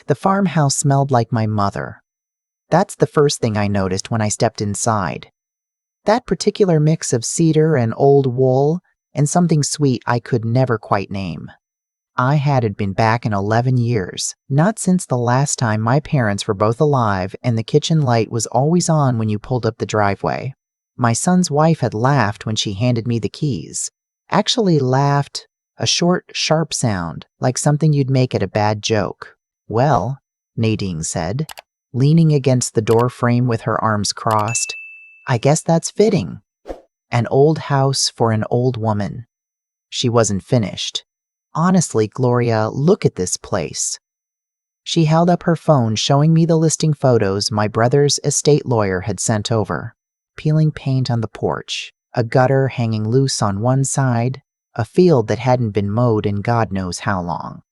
The farmhouse smelled like my mother. That's the first thing I noticed when I stepped inside. That particular mix of cedar and old wool and something sweet I could never quite name. I hadn't been back in 11 years, not since the last time my parents were both alive and the kitchen light was always on when you pulled up the driveway. My son's wife had laughed when she handed me the keys. Actually laughed, a short, sharp sound, like something you'd make at a bad joke. "Well," Nadine said, leaning against the door frame with her arms crossed, "I guess that's fitting. An old house for an old woman." She wasn't finished. "Honestly, Gloria, look at this place." She held up her phone, showing me the listing photos my brother's estate lawyer had sent over. Peeling paint on the porch, a gutter hanging loose on one side, a field that hadn't been mowed in God knows how long.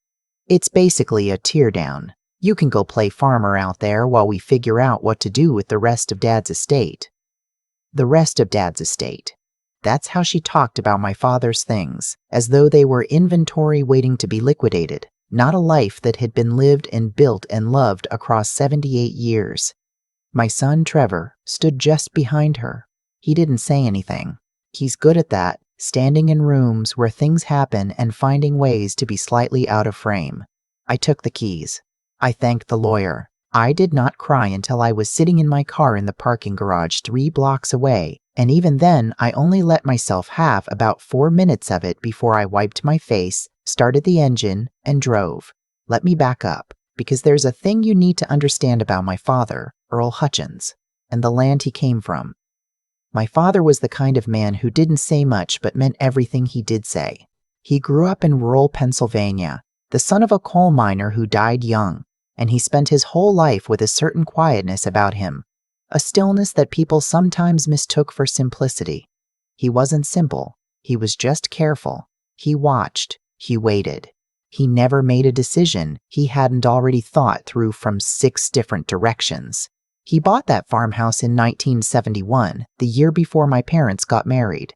It's basically a teardown. You can go play farmer out there while we figure out what to do with the rest of Dad's estate. The rest of Dad's estate. That's how she talked about my father's things, as though they were inventory waiting to be liquidated, not a life that had been lived and built and loved across 78 years. My son, Trevor, stood just behind her. He didn't say anything. He's good at that, standing in rooms where things happen and finding ways to be slightly out of frame. I took the keys. I thanked the lawyer. I did not cry until I was sitting in my car in the parking garage 3 blocks away, and even then I only let myself have about 4 minutes of it before I wiped my face, started the engine, and drove. Let me back up, because there's a thing you need to understand about my father, Earl Hutchins, and the land he came from. My father was the kind of man who didn't say much but meant everything he did say. He grew up in rural Pennsylvania, the son of a coal miner who died young, and he spent his whole life with a certain quietness about him, a stillness that people sometimes mistook for simplicity. He wasn't simple, he was just careful. He watched, he waited. He never made a decision he hadn't already thought through from 6 different directions. He bought that farmhouse in 1971, the year before my parents got married.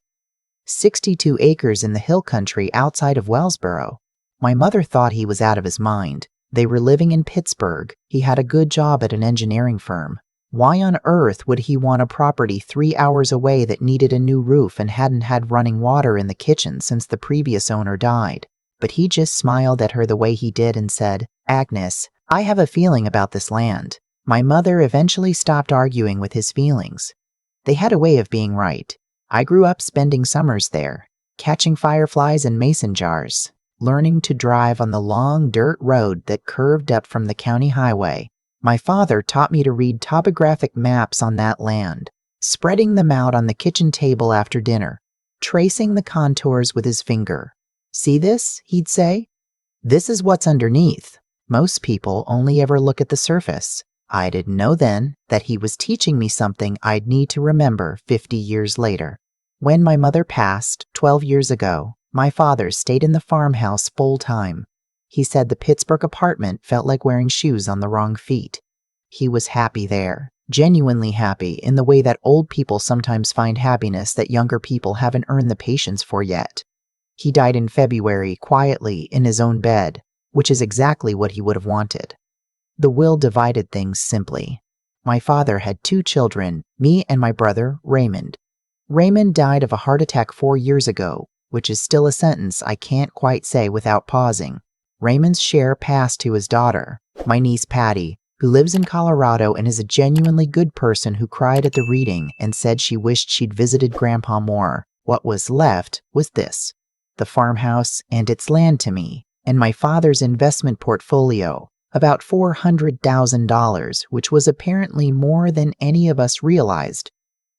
62 acres in the hill country outside of Wellsboro. My mother thought he was out of his mind. They were living in Pittsburgh. He had a good job at an engineering firm. Why on earth would he want a property 3 hours away that needed a new roof and hadn't had running water in the kitchen since the previous owner died? But he just smiled at her the way he did and said, "Agnes, I have a feeling about this land." My mother eventually stopped arguing with his feelings. They had a way of being right. I grew up spending summers there, catching fireflies in mason jars, learning to drive on the long dirt road that curved up from the county highway. My father taught me to read topographic maps on that land, spreading them out on the kitchen table after dinner, tracing the contours with his finger. "See this?" he'd say. "This is what's underneath. Most people only ever look at the surface." I didn't know then that he was teaching me something I'd need to remember 50 years later. When my mother passed 12 years ago, my father stayed in the farmhouse full time. He said the Pittsburgh apartment felt like wearing shoes on the wrong feet. He was happy there, genuinely happy in the way that old people sometimes find happiness that younger people haven't earned the patience for yet. He died in February, quietly, in his own bed, which is exactly what he would have wanted. The will divided things simply. My father had 2 children, me and my brother, Raymond. Raymond died of a heart attack 4 years ago, which is still a sentence I can't quite say without pausing. Raymond's share passed to his daughter, my niece Patty, who lives in Colorado and is a genuinely good person who cried at the reading and said she wished she'd visited Grandpa more. What was left was this: the farmhouse and its land to me, and my father's investment portfolio, about $400,000, which was apparently more than any of us realized.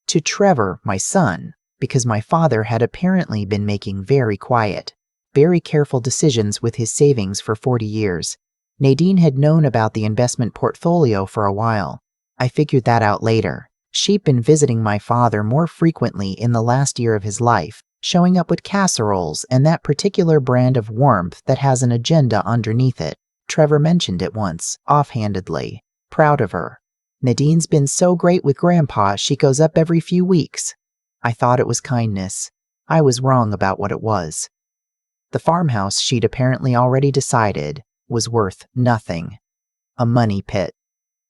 To Trevor, my son, because my father had apparently been making very quiet, very careful decisions with his savings for 40 years. Nadine had known about the investment portfolio for a while. I figured that out later. She'd been visiting my father more frequently in the last year of his life, showing up with casseroles and that particular brand of warmth that has an agenda underneath it. Trevor mentioned it once, offhandedly. Proud of her. "Nadine's been so great with Grandpa, she goes up every few weeks." I thought it was kindness. I was wrong about what it was. The farmhouse, she'd apparently already decided, was worth nothing. A money pit.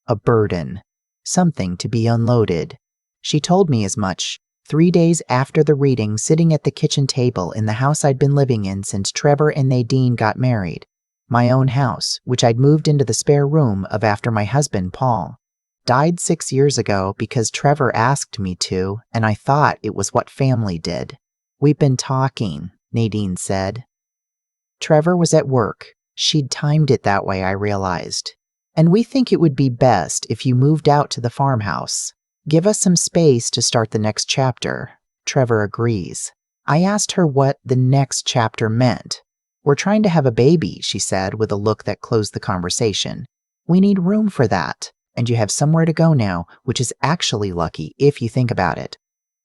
A burden. Something to be unloaded. She told me as much 3 days after the reading, sitting at the kitchen table in the house I'd been living in since Trevor and Nadine got married. My own house, which I'd moved into the spare room of after my husband, Paul, died 6 years ago because Trevor asked me to, and I thought it was what family did. We've been talking, Nadine said. Trevor was at work. She'd timed it that way, I realized. And we think it would be best if you moved out to the farmhouse. Give us some space to start the next chapter. Trevor agrees. I asked her what the next chapter meant. We're trying to have a baby, she said with a look that closed the conversation. We need room for that, and you have somewhere to go now, which is actually lucky if you think about it.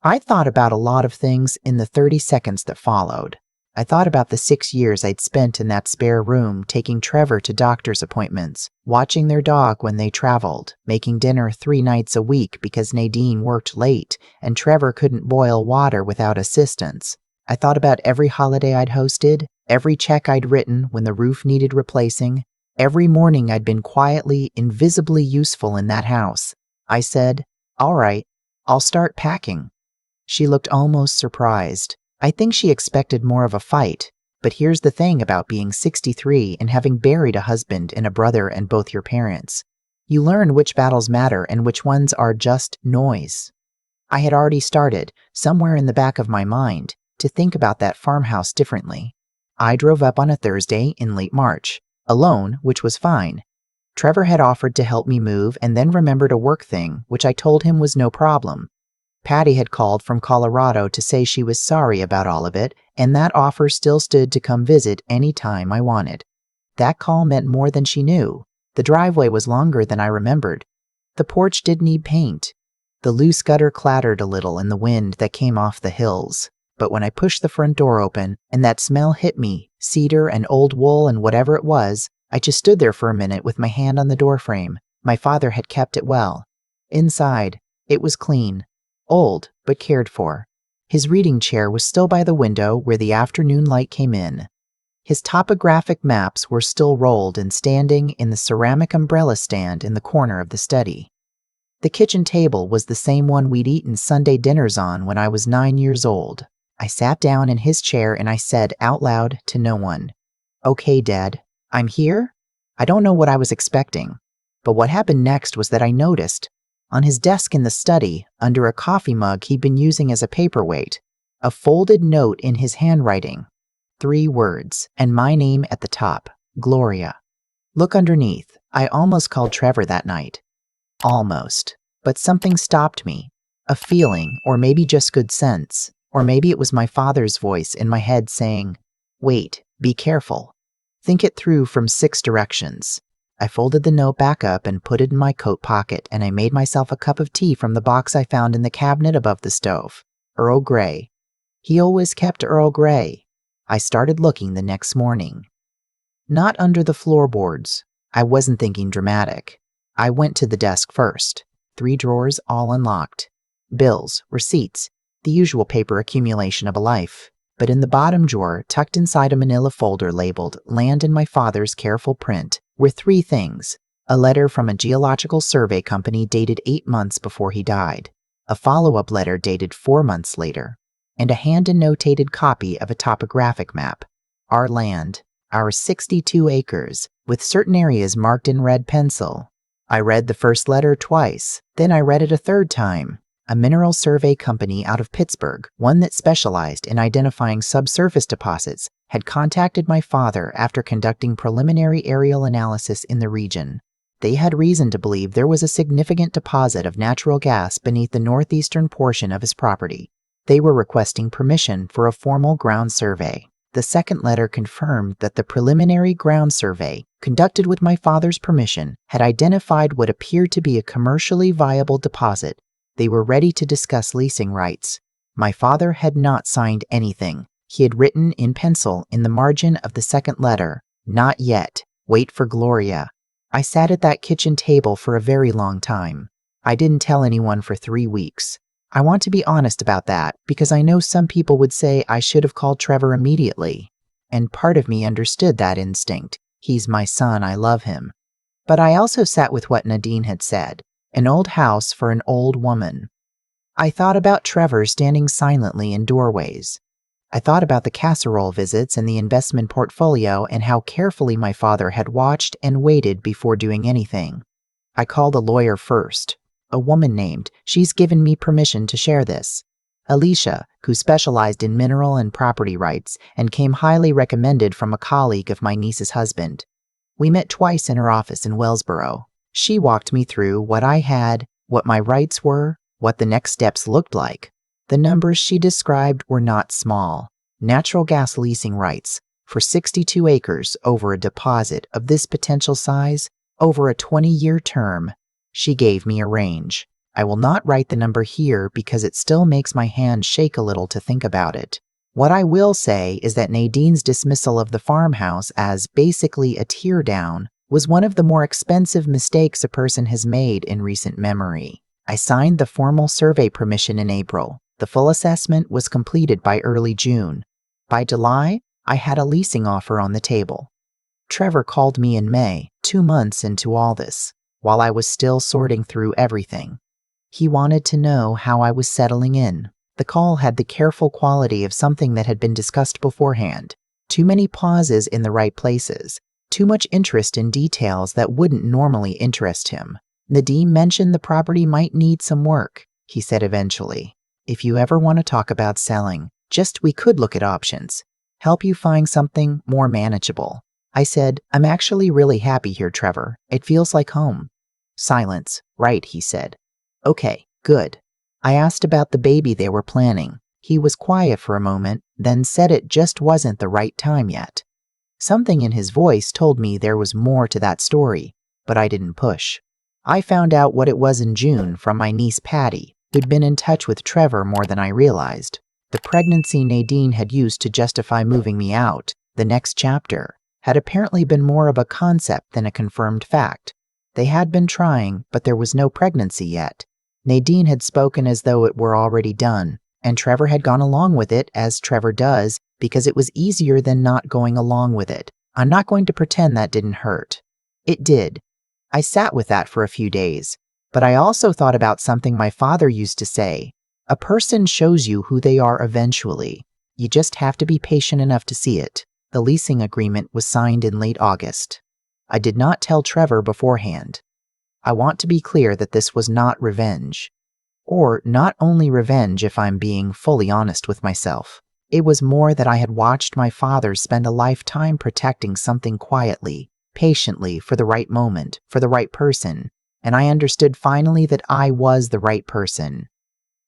I thought about a lot of things in the 30 seconds that followed. I thought about the 6 years I'd spent in that spare room, taking Trevor to doctor's appointments, watching their dog when they traveled, making dinner 3 nights a week because Nadine worked late and Trevor couldn't boil water without assistance. I thought about every holiday I'd hosted, every check I'd written when the roof needed replacing, every morning I'd been quietly, invisibly useful in that house. I said, "All right, I'll start packing." She looked almost surprised. I think she expected more of a fight, but here's the thing about being 63 and having buried a husband and a brother and both your parents. You learn which battles matter and which ones are just noise. I had already started, somewhere in the back of my mind, to think about that farmhouse differently. I drove up on a Thursday in late March, alone, which was fine. Trevor had offered to help me move and then remembered a work thing, which I told him was no problem. Patty had called from Colorado to say she was sorry about all of it, and that offer still stood to come visit any time I wanted. That call meant more than she knew. The driveway was longer than I remembered. The porch did need paint. The loose gutter clattered a little in the wind that came off the hills. But when I pushed the front door open and that smell hit me, cedar and old wool and whatever it was, I just stood there for a minute with my hand on the doorframe. My father had kept it well. Inside, it was clean. Old, but cared for. His reading chair was still by the window where the afternoon light came in. His topographic maps were still rolled and standing in the ceramic umbrella stand in the corner of the study. The kitchen table was the same one we'd eaten Sunday dinners on when I was 9 years old. I sat down in his chair and I said out loud to no one, "Okay, Dad, I'm here?" I don't know what I was expecting, but what happened next was that I noticed, on his desk in the study, under a coffee mug he'd been using as a paperweight, a folded note in his handwriting. 3 words, and my name at the top, Gloria. Look underneath. I almost called Trevor that night. Almost. But something stopped me. A feeling, or maybe just good sense. Or maybe it was my father's voice in my head saying, "Wait, be careful. Think it through from 6 directions." I folded the note back up and put it in my coat pocket, and I made myself a cup of tea from the box I found in the cabinet above the stove. Earl Grey. He always kept Earl Grey. I started looking the next morning. Not under the floorboards. I wasn't thinking dramatic. I went to the desk first. 3 drawers all unlocked. Bills, receipts, the usual paper accumulation of a life. But in the bottom drawer, tucked inside a manila folder labeled "Land" in my father's careful print, were 3 things: a letter from a geological survey company dated 8 months before he died, a follow-up letter dated 4 months later, and a hand-annotated copy of a topographic map. Our land, our 62 acres, with certain areas marked in red pencil. I read the first letter twice, then I read it a 3rd time. A mineral survey company out of Pittsburgh, one that specialized in identifying subsurface deposits, had contacted my father after conducting preliminary aerial analysis in the region. They had reason to believe there was a significant deposit of natural gas beneath the northeastern portion of his property. They were requesting permission for a formal ground survey. The second letter confirmed that the preliminary ground survey, conducted with my father's permission, had identified what appeared to be a commercially viable deposit. They were ready to discuss leasing rights. My father had not signed anything. He had written in pencil in the margin of the second letter, "Not yet. Wait for Gloria." I sat at that kitchen table for a very long time. I didn't tell anyone for 3 weeks. I want to be honest about that because I know some people would say I should have called Trevor immediately. And part of me understood that instinct. He's my son, I love him. But I also sat with what Nadine had said, an old house for an old woman. I thought about Trevor standing silently in doorways. I thought about the casserole visits and the investment portfolio and how carefully my father had watched and waited before doing anything. I called a lawyer first, a woman named, she's given me permission to share this, Alicia, who specialized in mineral and property rights and came highly recommended from a colleague of my niece's husband. We met twice in her office in Wellsboro. She walked me through what I had, what my rights were, what the next steps looked like. The numbers she described were not small. Natural gas leasing rights for 62 acres over a deposit of this potential size over a 20-year term. She gave me a range. I will not write the number here because it still makes my hand shake a little to think about it. What I will say is that Nadine's dismissal of the farmhouse as basically a teardown was one of the more expensive mistakes a person has made in recent memory. I signed the formal survey permission in April. The full assessment was completed by early June. By July, I had a leasing offer on the table. Trevor called me in May, 2 months into all this, while I was still sorting through everything. He wanted to know how I was settling in. The call had the careful quality of something that had been discussed beforehand. Too many pauses in the right places. Too much interest in details that wouldn't normally interest him. Nadine mentioned the property might need some work, he said eventually. If you ever want to talk about selling, we could look at options. Help you find something more manageable. I said, I'm actually really happy here, Trevor. It feels like home. Silence. Right, he said. Okay, good. I asked about the baby they were planning. He was quiet for a moment, then said it just wasn't the right time yet. Something in his voice told me there was more to that story, but I didn't push. I found out what it was in June from my niece Patty, who'd been in touch with Trevor more than I realized. The pregnancy Nadine had used to justify moving me out, the next chapter, had apparently been more of a concept than a confirmed fact. They had been trying, but there was no pregnancy yet. Nadine had spoken as though it were already done, and Trevor had gone along with it, as Trevor does, because it was easier than not going along with it. I'm not going to pretend that didn't hurt. It did. I sat with that for a few days, but I also thought about something my father used to say. A person shows you who they are eventually. You just have to be patient enough to see it. The leasing agreement was signed in late August. I did not tell Trevor beforehand. I want to be clear that this was not revenge. Or not only revenge if I'm being fully honest with myself. It was more that I had watched my father spend a lifetime protecting something quietly, patiently, for the right moment, for the right person, and I understood finally that I was the right person.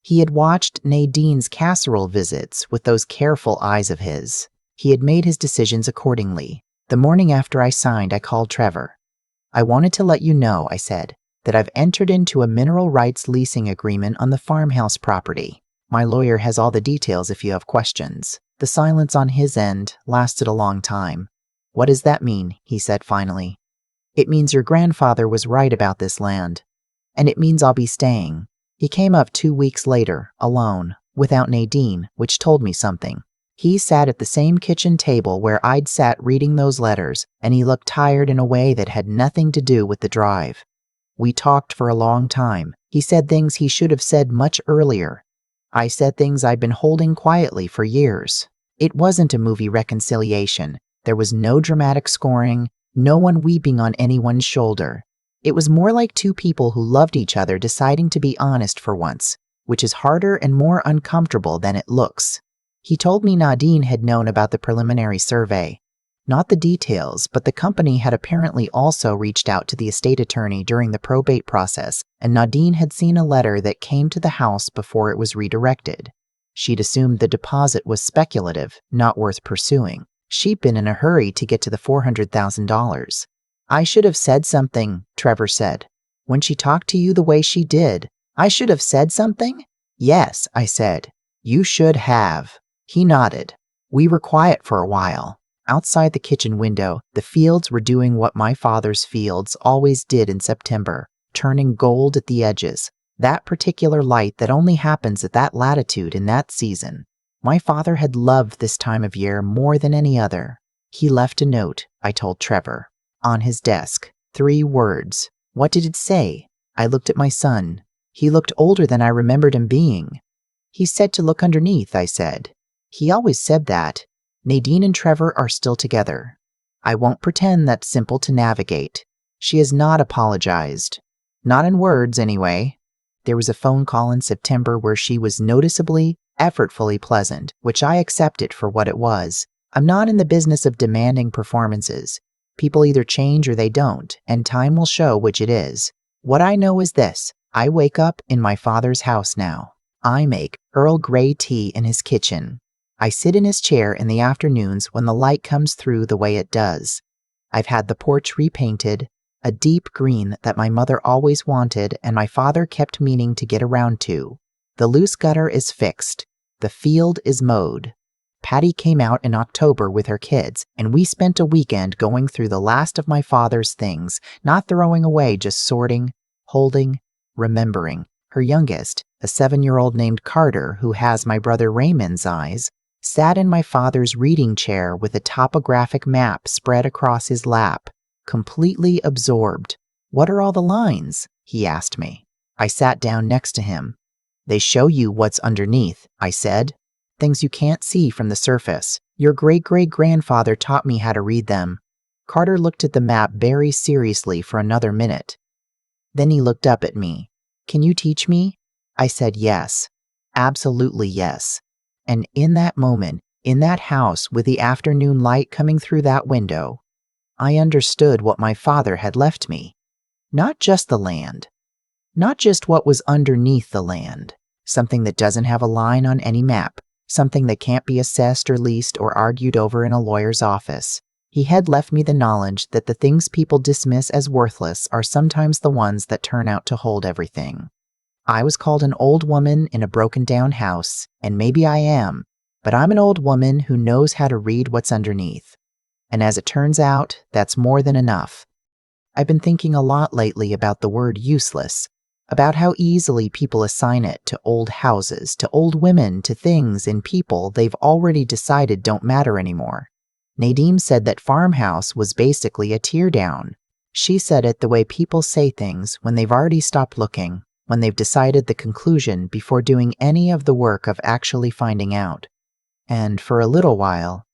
He had watched Nadine's casserole visits with those careful eyes of his. He had made his decisions accordingly. The morning after I signed, I called Trevor. I wanted to let you know, I said, that I've entered into a mineral rights leasing agreement on the farmhouse property. My lawyer has all the details if you have questions. The silence on his end lasted a long time. What does that mean? He said finally. It means your grandfather was right about this land. And it means I'll be staying. He came up 2 weeks later, alone, without Nadine, which told me something. He sat at the same kitchen table where I'd sat reading those letters, and he looked tired in a way that had nothing to do with the drive. We talked for a long time. He said things he should have said much earlier. I said things I'd been holding quietly for years. It wasn't a movie reconciliation. There was no dramatic scoring, no one weeping on anyone's shoulder. It was more like two people who loved each other deciding to be honest for once, which is harder and more uncomfortable than it looks. He told me Nadine had known about the preliminary survey. Not the details, but the company had apparently also reached out to the estate attorney during the probate process, and Nadine had seen a letter that came to the house before it was redirected. She'd assumed the deposit was speculative, not worth pursuing. She'd been in a hurry to get to the $400,000. I should have said something, Trevor said. When she talked to you the way she did, I should have said something? Yes, I said. You should have. He nodded. We were quiet for a while. Outside the kitchen window, the fields were doing what my father's fields always did in September, turning gold at the edges, that particular light that only happens at that latitude in that season. My father had loved this time of year more than any other. He left a note, I told Trevor, on his desk. 3 words. What did it say? I looked at my son. He looked older than I remembered him being. He said to look underneath, I said. He always said that. Nadine and Trevor are still together. I won't pretend that's simple to navigate. She has not apologized. Not in words, anyway. There was a phone call in September where she was noticeably, effortfully pleasant, which I accepted for what it was. I'm not in the business of demanding performances. People either change or they don't, and time will show which it is. What I know is this. I wake up in my father's house now. I make Earl Grey tea in his kitchen. I sit in his chair in the afternoons when the light comes through the way it does. I've had the porch repainted, a deep green that my mother always wanted and my father kept meaning to get around to. The loose gutter is fixed. The field is mowed. Patty came out in October with her kids, and we spent a weekend going through the last of my father's things, not throwing away, just sorting, holding, remembering. Her youngest, a 7-year-old named Carter, who has my brother Raymond's eyes, sat in my father's reading chair with a topographic map spread across his lap, completely absorbed. What are all the lines? He asked me. I sat down next to him. They show you what's underneath, I said. Things you can't see from the surface. Your great-great-grandfather taught me how to read them. Carter looked at the map very seriously for another minute. Then he looked up at me. Can you teach me? I said yes. Absolutely yes. And in that moment, in that house with the afternoon light coming through that window, I understood what my father had left me. Not just the land. Not just what was underneath the land. Something that doesn't have a line on any map. Something that can't be assessed or leased or argued over in a lawyer's office. He had left me the knowledge that the things people dismiss as worthless are sometimes the ones that turn out to hold everything. I was called an old woman in a broken-down house, and maybe I am, but I'm an old woman who knows how to read what's underneath. And as it turns out, that's more than enough. I've been thinking a lot lately about the word useless, about how easily people assign it to old houses, to old women, to things and people they've already decided don't matter anymore. Nadine said that Farmhouse was basically a teardown. She said it the way people say things when they've already stopped looking, when they've decided the conclusion before doing any of the work of actually finding out. And for a little while,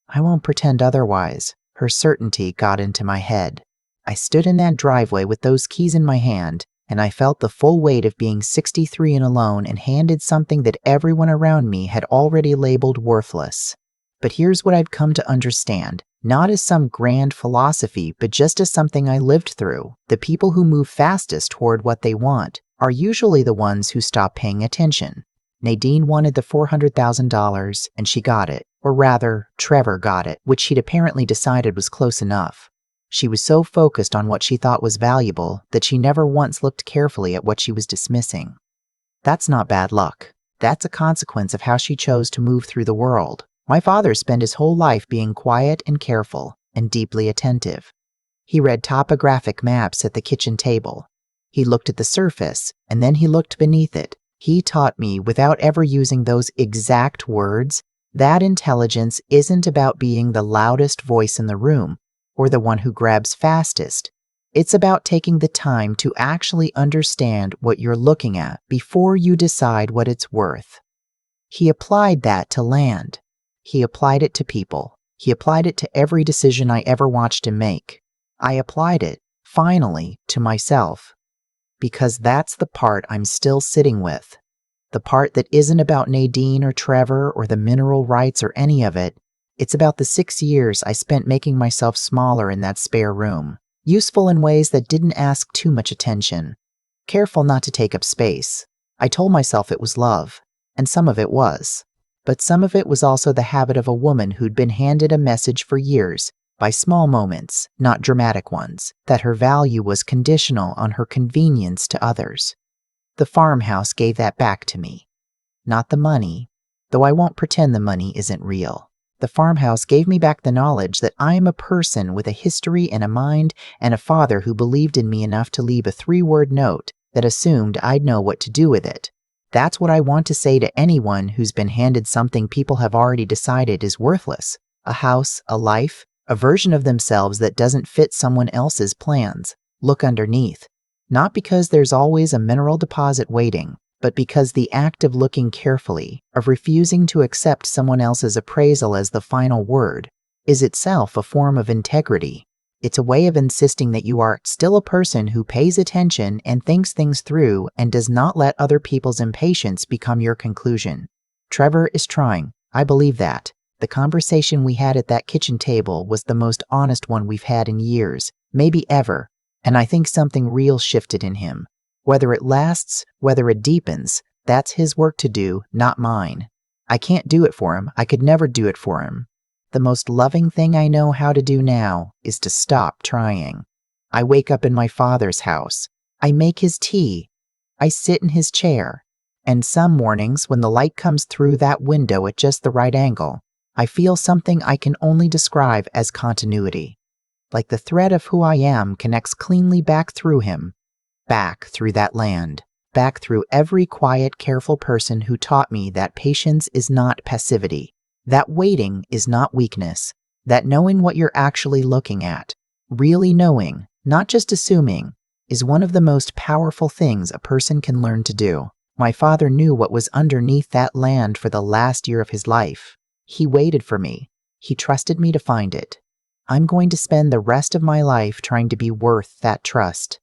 I won't pretend otherwise, her certainty got into my head. I stood in that driveway with those keys in my hand, and I felt the full weight of being 63 and alone and handed something that everyone around me had already labeled worthless. But here's what I've come to understand, not as some grand philosophy, but just as something I lived through. The people who move fastest toward what they want are usually the ones who stop paying attention. Nadine wanted the $400,000, and she got it. Or rather, Trevor got it, which she'd apparently decided was close enough. She was so focused on what she thought was valuable that she never once looked carefully at what she was dismissing. That's not bad luck. That's a consequence of how she chose to move through the world. My father spent his whole life being quiet and careful and deeply attentive. He read topographic maps at the kitchen table. He looked at the surface, and then he looked beneath it. He taught me, without ever using those exact words, that intelligence isn't about being the loudest voice in the room or the one who grabs fastest. It's about taking the time to actually understand what you're looking at before you decide what it's worth. He applied that to land. He applied it to people. He applied it to every decision I ever watched him make. I applied it, finally, to myself. Because that's the part I'm still sitting with. The part that isn't about Nadine or Trevor or the mineral rights or any of it. It's about the 6 years I spent making myself smaller in that spare room. Useful in ways that didn't ask too much attention. Careful not to take up space. I told myself it was love, and some of it was. But some of it was also the habit of a woman who'd been handed a message for years, by small moments, not dramatic ones, that her value was conditional on her convenience to others. The farmhouse gave that back to me. Not the money, though I won't pretend the money isn't real. The farmhouse gave me back the knowledge that I am a person with a history and a mind and a father who believed in me enough to leave a 3-word note that assumed I'd know what to do with it. That's what I want to say to anyone who's been handed something people have already decided is worthless. A house, a life, a version of themselves that doesn't fit someone else's plans. Look underneath. Not because there's always a mineral deposit waiting, but because the act of looking carefully, of refusing to accept someone else's appraisal as the final word, is itself a form of integrity. It's a way of insisting that you are still a person who pays attention and thinks things through and does not let other people's impatience become your conclusion. Trevor is trying. I believe that. The conversation we had at that kitchen table was the most honest one we've had in years, maybe ever, and I think something real shifted in him. Whether it lasts, whether it deepens, that's his work to do, not mine. I can't do it for him. I could never do it for him. The most loving thing I know how to do now is to stop trying. I wake up in my father's house. I make his tea. I sit in his chair. And some mornings, when the light comes through that window at just the right angle, I feel something I can only describe as continuity. Like the thread of who I am connects cleanly back through him, back through that land, back through every quiet, careful person who taught me that patience is not passivity, that waiting is not weakness, that knowing what you're actually looking at, really knowing, not just assuming, is one of the most powerful things a person can learn to do. My father knew what was underneath that land for the last year of his life. He waited for me. He trusted me to find it. I'm going to spend the rest of my life trying to be worth that trust.